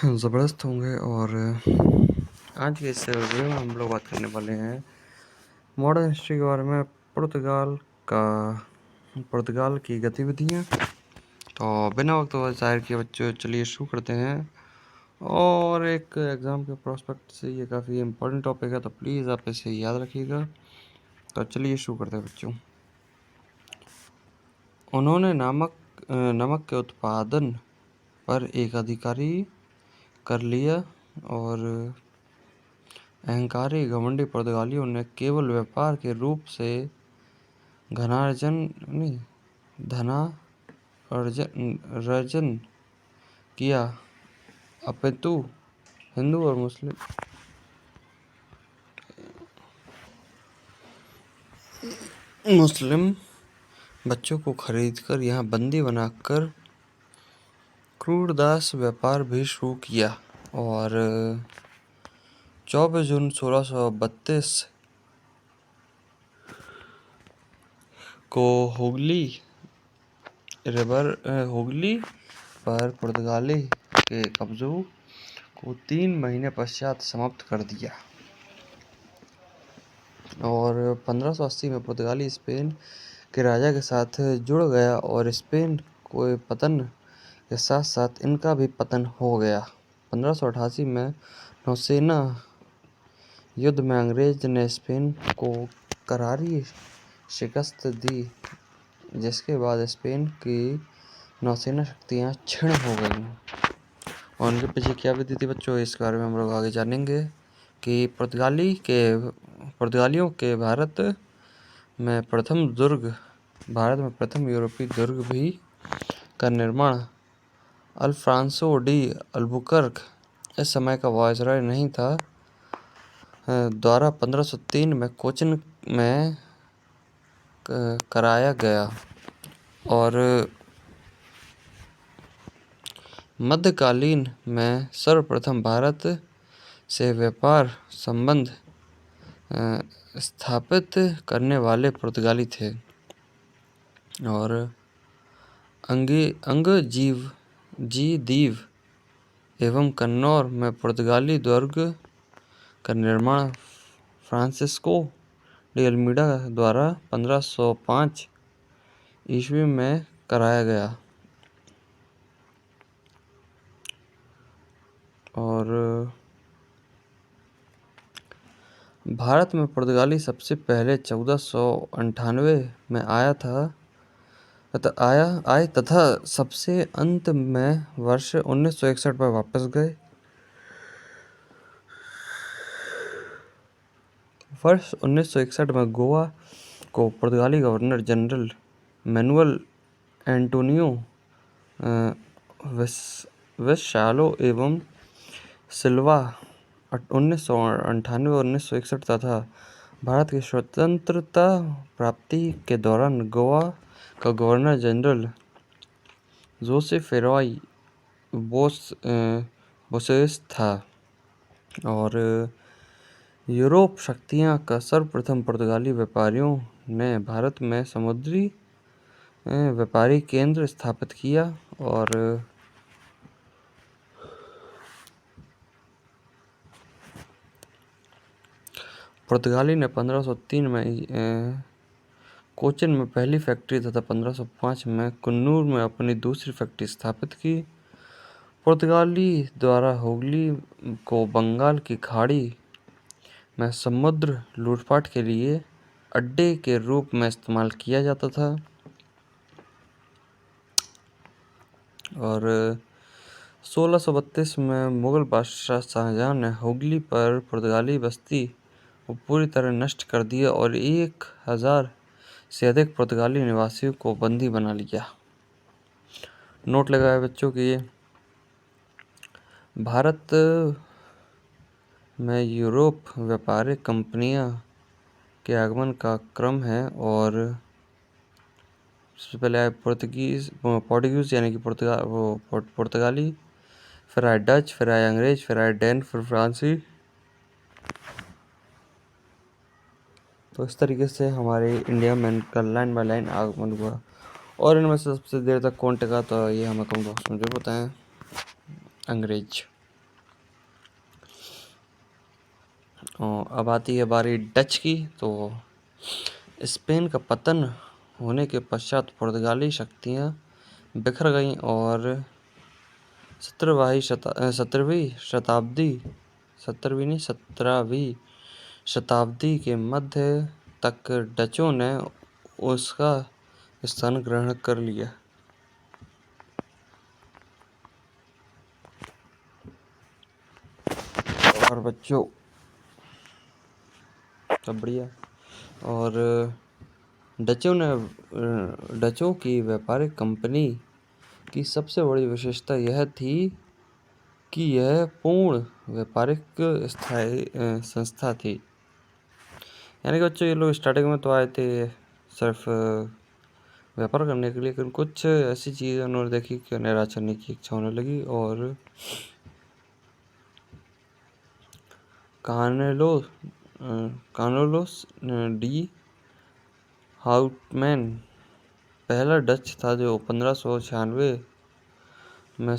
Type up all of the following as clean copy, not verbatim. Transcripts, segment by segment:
ज़बरदस्त होंगे। और आज के इस वीडियो में हम लोग बात करने वाले हैं मॉडर्न हिस्ट्री के बारे में। पुर्तगाल की गतिविधियाँ। तो बिना वक्त ज़ाहिर किए बच्चों चलिए शुरू करते हैं। और एक एग्ज़ाम के प्रोस्पेक्ट से ये काफ़ी इम्पोर्टेंट टॉपिक है, तो प्लीज़ आप इसे याद रखिएगा। तो चलिए शुरू करते हैं बच्चों। उन्होंने नमक के उत्पादन पर एक अधिकारी कर लिया और अहंकारी घमंडी पुर्तगालियों ने केवल व्यापार के रूप से धनार्जन किया, अपितु हिंदू और मुस्लिम बच्चों को खरीदकर यहाँ बंदी बनाकर क्रूरदास व्यापार भी शुरू किया। और 24 जून 1632 को हुगली पर पुर्तगाली के कब्जों को 3 महीने पश्चात समाप्त कर दिया। और 1580 में पुर्तगाली स्पेन के राजा के साथ जुड़ गया और स्पेन के पतन के साथ साथ इनका भी पतन हो गया। 1588 में नौसेना युद्ध में अंग्रेज ने स्पेन को करारी शिकस्त दी, जिसके बाद स्पेन की नौसेना शक्तियाँ क्षीण हो गईं। और उनके पीछे क्या बीती थी बच्चों, इस बारे में हम लोग आगे जानेंगे कि पुर्तगालियों के भारत में प्रथम यूरोपीय दुर्ग भी का निर्माण अल्फांसो डी अल्बुकर्क, इस समय का वायसराय नहीं था, द्वारा 1503 में कोचिन में कराया गया। और मध्यकालीन में सर्वप्रथम भारत से व्यापार संबंध स्थापित करने वाले पुर्तगाली थे। और अंगजीदीव एवं कन्नौर में पुर्तगाली दुर्ग का निर्माण फ्रांसिस्को डी अल्मीडा द्वारा 1505 ईस्वी में कराया गया। और भारत में पुर्तगाली सबसे पहले 1498 में आए तथा सबसे अंत में वर्ष 1961 पर वापस गए। वर्ष 1961 में गोवा को पुर्तगाली गवर्नर जनरल मैनुअल एंटोनियो वेस्सालो एवं सिल्वा 1998 और 1961 तथा भारत की स्वतंत्रता प्राप्ति के दौरान गोवा का गवर्नर जनरल जोसेफ फेरॉय बोसेस था। और यूरोप शक्तियाँ का सर्वप्रथम पुर्तगाली व्यापारियों ने भारत में समुद्री व्यापारी केंद्र स्थापित किया। और पुर्तगाली ने 1503 में कोचिन में पहली फैक्ट्री तथा 1505 में कुन्नूर में अपनी दूसरी फैक्ट्री स्थापित की। पुर्तगाली द्वारा हुगली को बंगाल की खाड़ी में समुद्र लूटपाट के लिए अड्डे के रूप में इस्तेमाल किया जाता था। और 1632 में मुगल बादशाह शाहजहां ने हुगली पर पुर्तगाली बस्ती को पूरी तरह नष्ट कर दिया और 1000 से अधिक पुर्तगाली निवासियों को बंदी बना लिया। नोट लगाए बच्चों कि ये भारत में यूरोप व्यापारिक कंपनियां के आगमन का क्रम है। और सबसे पहले आए पोर्टुगीज यानी कि पुर्तगाली, फिर आए डच, फिर आए अंग्रेज, फिर आए डैन, फिर फ्रांसी। तो इस तरीके से हमारे इंडिया में इनका लाइन बाय लाइन आगमन हुआ। और इनमें से सबसे देर तक कौन टिका, तो ये हमें कमेंट बॉक्स में जरूर बताएं। अंग्रेज। अब आती है बारी डच की। तो स्पेन का पतन होने के पश्चात पुर्तगाली शक्तियां बिखर गईं और 17वीं शताब्दी के मध्य तक डचों ने उसका स्थान ग्रहण कर लिया। और बच्चों सब बढ़िया। और डचों की व्यापारिक कंपनी की सबसे बड़ी विशेषता यह थी कि यह पूर्ण व्यापारिक संस्था थी। यानी कि बच्चों ये लोग स्टार्टिंग में तो आए थे सिर्फ व्यापार करने के लिए, लेकिन कुछ ऐसी चीज़ें उन्होंने देखी कि उन्हें राज करने की इच्छा होने लगी और कार्लोस डी हाउटमैन पहला डच था जो 1596 में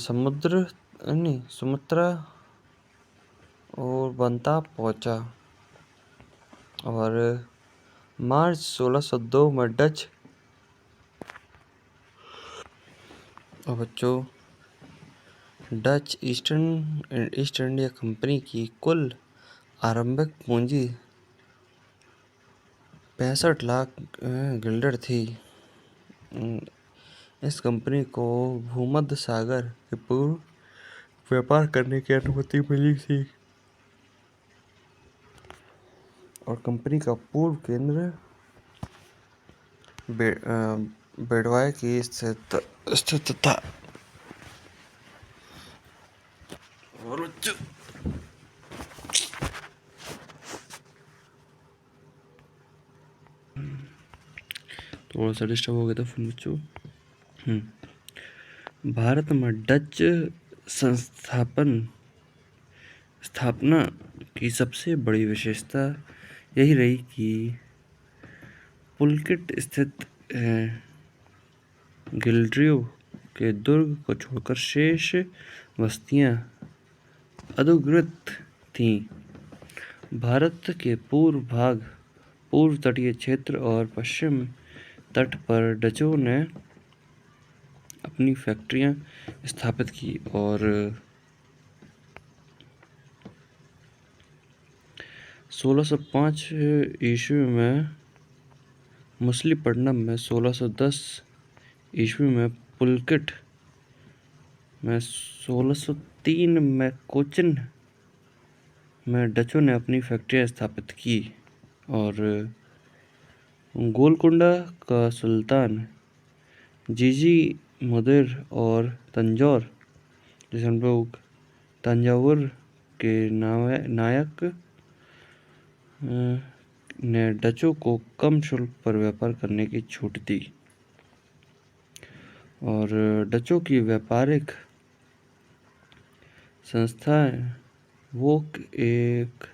सुमत्रा और बनता पहुंचा। और मार्च 1602 में डच ईस्ट इंडिया कंपनी की कुल आरंभिक पूंजी 65 लाख गिल्डर थी। इस कंपनी को भूमध्य सागर के पूर्व व्यापार करने की अनुमति मिली थी और कंपनी का पूर्व केंद्र बेडवाय की स्थित था। और थोड़ा सा डिस्टर्ब हो गया था फिर बच्चों। भारत में डच स्थापना की सबसे बड़ी विशेषता यही रही कि पुलकिट स्थित गिल्ड्रियो के दुर्ग को छोड़कर शेष बस्तियां अधिकृत थीं। भारत के पूर्व तटीय क्षेत्र और पश्चिम तट पर डचों ने अपनी फैक्ट्रियां स्थापित की और 1605 ईस्वी में मछलीपट्टनम में, 1610 ईस्वी में पुलकिट में, 1603 में कोचिन में डचों ने अपनी फैक्ट्रियां स्थापित की और गोलकुंडा का सुल्तान जीजी मुदिर और तंजावुर के नायक ने डचों को कम शुल्क पर व्यापार करने की छूट दी। और डचों की व्यापारिक संस्थाएं वो एक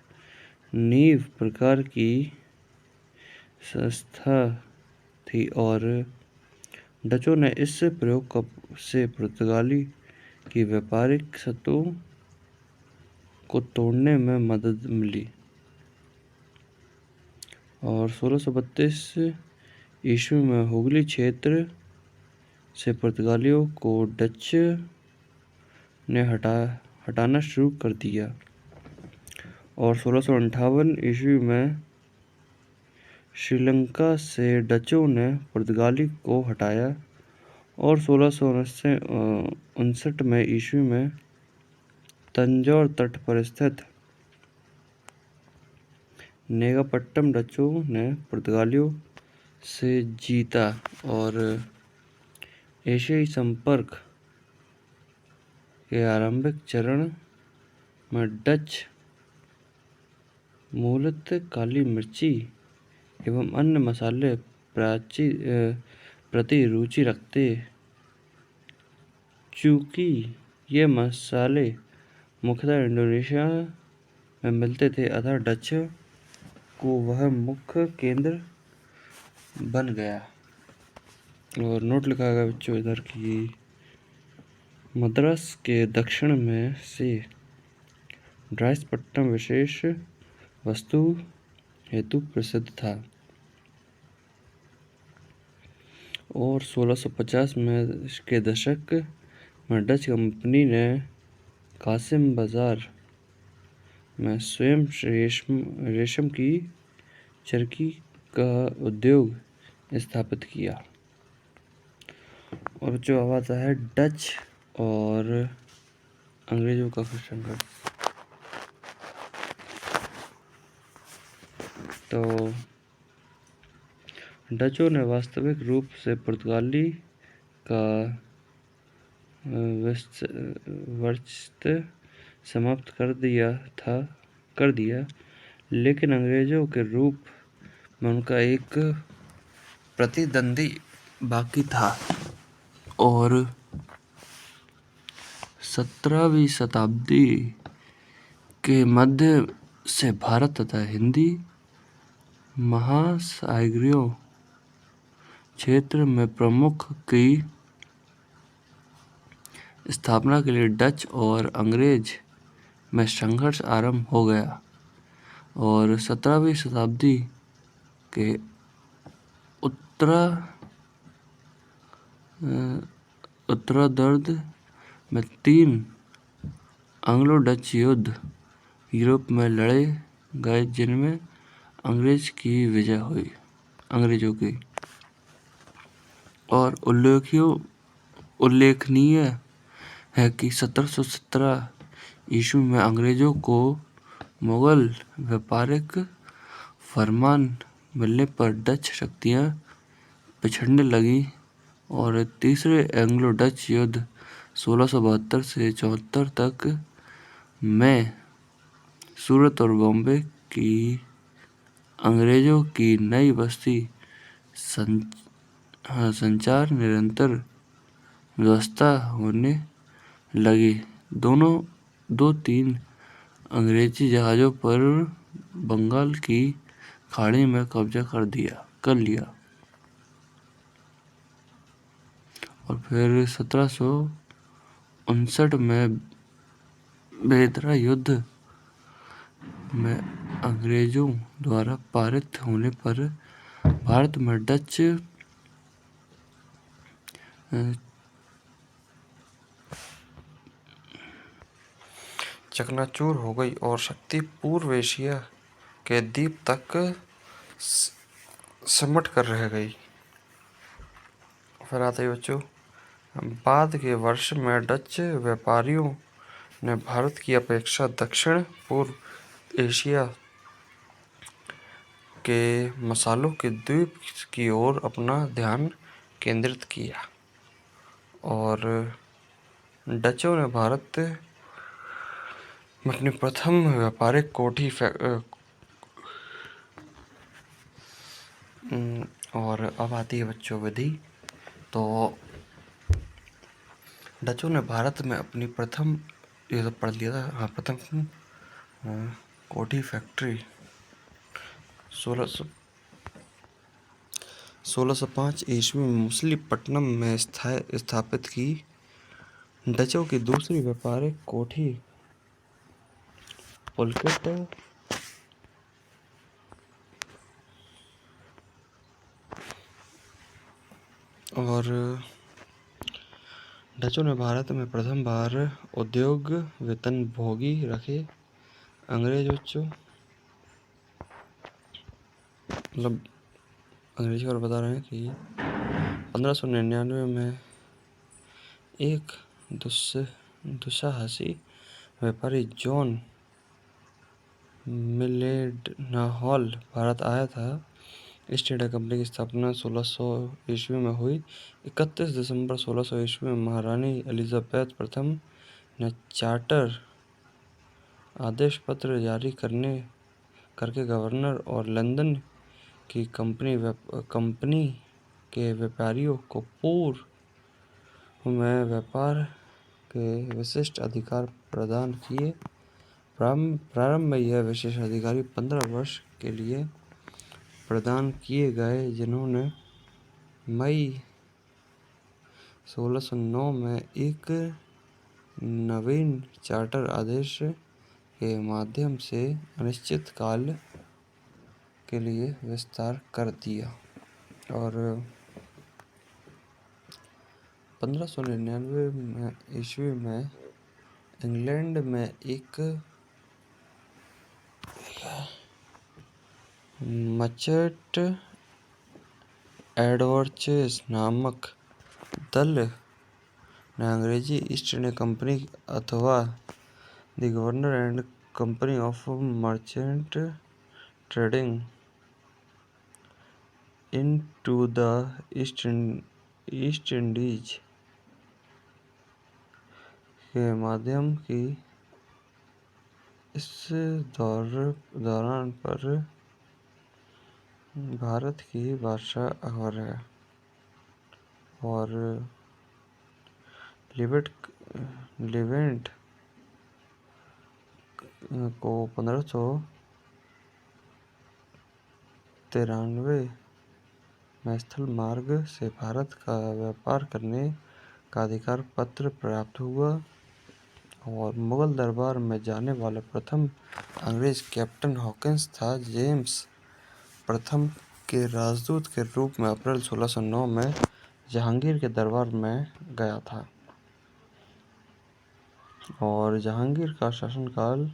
नींव प्रकार की संस्था थी और डचों ने इस प्रयोग से पुर्तगाली की व्यापारिक सत्ताओं को तोड़ने में मदद मिली। और 1632 ईस्वी में हुगली क्षेत्र से पुर्तगालियों को डच ने हटाना शुरू कर दिया और 1658 ईस्वी में श्रीलंका से डचों ने पुर्तगाली को हटाया और 1659 में ईस्वी में तंजौर तट पर स्थित नेगापट्टम डचों ने पुर्तगालियों से जीता। और एशियाई संपर्क के आरंभिक चरण में डच मूलतः काली मिर्ची एवं अन्य मसाले प्रति रुचि रखते। चूंकि ये मसाले मुख्यतः इंडोनेशिया में मिलते थे, अतः डच को वह मुख्य केंद्र बन गया। और नोट लिखा गया बच्चों इधर की मद्रास के दक्षिण में से ड्राइसपट्टनम विशेष वस्तु हेतु प्रसिद्ध था और 1650 में के दशक में डच कंपनी ने कासिम बाजार में स्वयं रेशम की चरखी का उद्योग स्थापित किया। और जो अब आता है डच और अंग्रेजों का संघर्ष। तो डचों ने वास्तविक रूप से पुर्तगाली का वर्चस्व समाप्त कर दिया, लेकिन अंग्रेजों के रूप में उनका एक प्रतिद्वंदी बाकी था और 17वीं शताब्दी के मध्य से भारत तथा हिंदी महासागरीय क्षेत्र में प्रमुख की स्थापना के लिए डच और अंग्रेज में संघर्ष आरंभ हो गया और 17वीं शताब्दी के उत्तरार्ध में 3 एंग्लो डच युद्ध यूरोप में लड़े गए जिनमें अंग्रेजों की विजय हुई और उल्लेखनीय है कि 1717 ईस्वी में अंग्रेजों को मुगल व्यापारिक फरमान मिलने पर डच शक्तियां पिछड़ने लगीं और तीसरे एंग्लो डच युद्ध 1672 से 74 तक में सूरत और बॉम्बे की अंग्रेजों की नई बस्ती संचार निरंतर व्यवस्था होने लगी। 2-3 अंग्रेजी जहाज़ों पर बंगाल की खाड़ी में कब्जा कर लिया और फिर 1759 में बेदरा युद्ध में अंग्रेजों द्वारा पारित होने पर भारत में डच चकनाचूर हो गई और शक्ति पूर्व एशिया के द्वीप तक सिमट कर रह गई। फिर आते हैं बच्चों बाद के वर्ष में डच व्यापारियों ने भारत की अपेक्षा दक्षिण पूर्व एशिया के मसालों के द्वीप की ओर अपना ध्यान केंद्रित किया और डचों ने भारत में अपनी प्रथम व्यापारिक कोठी और अब आती है बच्चों विधि। तो डचों ने भारत में अपनी प्रथम ये तो पढ़ लिया था हाँ प्रथम कोठी फैक्ट्री 1605 ईस्वी में मछलीपट्टनम में स्थापित की। डचों की दूसरी व्यापारिक कोठी पुलकित और डचों ने भारत में प्रथम बार उद्योग वेतन भोगी रखे। अंग्रेज बच्चों मतलब अंग्रेजी और बता रहे हैं कि 1599 में एक दुस्साहसी व्यापारी जॉन मिलेडनहॉल भारत आया था। ईस्ट इंडिया कंपनी की स्थापना 1600 ईस्वी में हुई। 31 दिसंबर 1600 ईस्वी में महारानी एलिजाबेथ प्रथम ने चार्टर आदेश पत्र जारी करके गवर्नर और लंदन की कंपनी के व्यापारियों को पूर्व में व्यापार के विशिष्ट अधिकार प्रदान किए। प्रारंभ में यह विशेष अधिकार 15 वर्ष के लिए प्रदान किए गए जिन्होंने मई 1609 में एक नवीन चार्टर आदेश के माध्यम से अनिश्चित काल के लिए विस्तार कर दिया। और 1599 ईस्वी में इंग्लैंड में एक मर्चेंट एडवर्ड्स नामक दल ने अंग्रेजी ईस्ट इंडिया कंपनी अथवा the governor and company of merchant trading into the east Indies के माध्यम की इस दौरान पर भारत की भाषा अखबार है। और लिवेंट को 1593 में स्थल मार्ग से भारत का व्यापार करने का अधिकार पत्र प्राप्त हुआ। और मुगल दरबार में जाने वाला प्रथम अंग्रेज कैप्टन हॉकिंस था। जेम्स प्रथम के राजदूत के रूप में अप्रैल 1609 में जहांगीर के दरबार में गया था। और जहांगीर का शासनकाल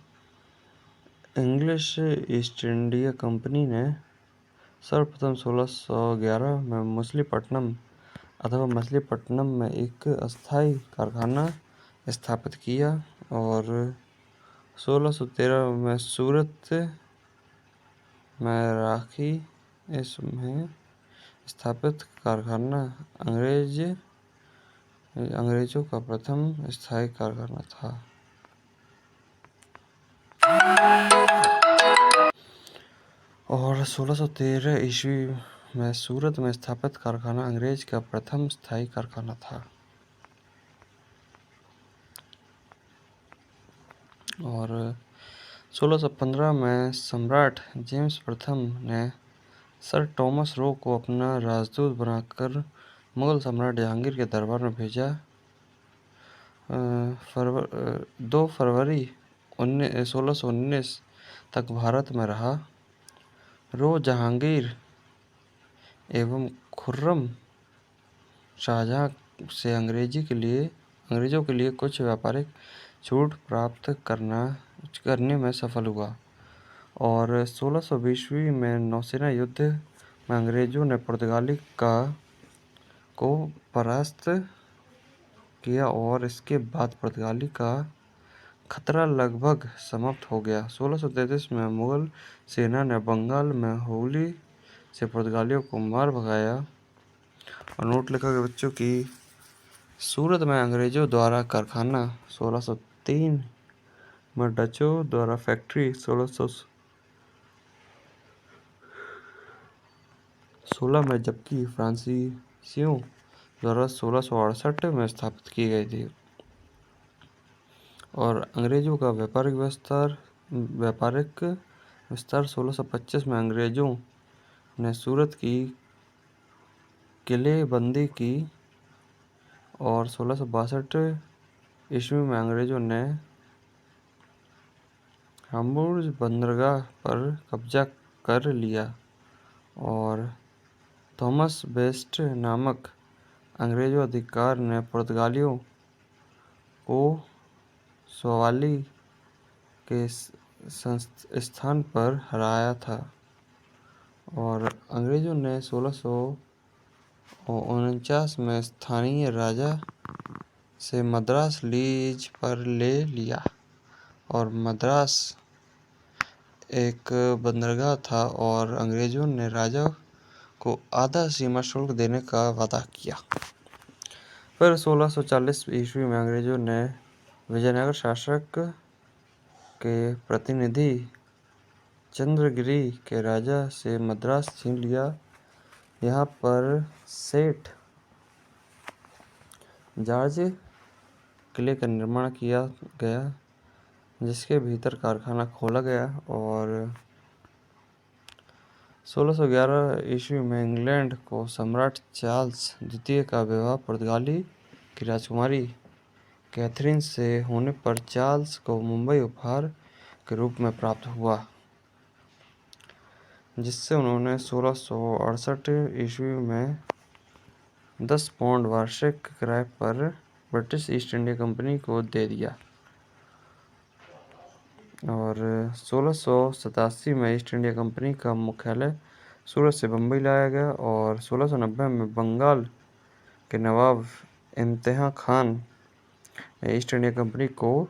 इंग्लिश ईस्ट इंडिया कंपनी ने सर्वप्रथम 1611 में मछलीपट्टनम में एक अस्थायी कारखाना स्थापित किया। और 1613 में सूरत में राखी इसमें स्थापित कारखाना अंग्रेजों का प्रथम स्थायी कारखाना था। और 1613 ईस्वी में सूरत में स्थापित कारखाना अंग्रेज का प्रथम स्थायी कारखाना था। और 1615 में सम्राट जेम्स प्रथम ने सर टॉमस रो को अपना राजदूत बनाकर मुगल सम्राट जहांगीर के दरबार में भेजा। 2 फरवरी 1619 तक भारत में रहा। रो जहांगीर एवं खुर्रम शाहजहां से अंग्रेजों के लिए कुछ व्यापारिक छूट प्राप्त करने में सफल हुआ। और 1620 में नौसेना युद्ध में अंग्रेजों ने पुर्तगाली को परास्त किया और इसके बाद पुर्तगाली का खतरा लगभग समाप्त हो गया। 1633 में मुगल सेना ने बंगाल में हुगली से पुर्तगालियों को मार भगाया। और नोट लिखा गया बच्चों की सूरत में अंग्रेजों द्वारा कारखाना 1603 में डचों द्वारा फैक्ट्री 1616 में जबकि फ्रांसीसियों द्वारा 1668 में स्थापित की गई थी। और अंग्रेजों का व्यापारिक विस्तार 1625 में अंग्रेजों ने सूरत की किलेबंदी की। और 1662 ईस्वी में अंग्रेजों ने हाम्बुर्ग बंदरगाह पर कब्जा कर लिया। और थॉमस बेस्ट नामक अंग्रेजों अधिकारी ने पुर्तगालियों को सवाली के स्थान पर हराया था। और अंग्रेजों ने 1649 में स्थानीय राजा से मद्रास लीज पर ले लिया। और मद्रास एक बंदरगाह था और अंग्रेजों ने राजा को आधा सीमा शुल्क देने का वादा किया। फिर 1640 ईस्वी में अंग्रेजों ने विजयनगर शासक के प्रतिनिधि चंद्रगिरी के राजा से मद्रास छीन लिया। यहाँ पर सेठ जॉर्ज किले का निर्माण किया गया जिसके भीतर कारखाना खोला गया। और 1611 ईस्वी में इंग्लैंड को सम्राट चार्ल्स द्वितीय का विवाह पुर्तगाली की राजकुमारी कैथरीन से होने पर चार्ल्स को मुंबई उपहार के रूप में प्राप्त हुआ, जिससे उन्होंने 1668 ईस्वी में 10 पाउंड वार्षिक किराए पर ब्रिटिश ईस्ट इंडिया कंपनी को दे दिया और 1687 में ईस्ट इंडिया कंपनी का मुख्यालय सूरत से बम्बई लाया गया और 1690 में बंगाल के नवाब इम्तियाज़ खान ने ईस्ट इंडिया कंपनी को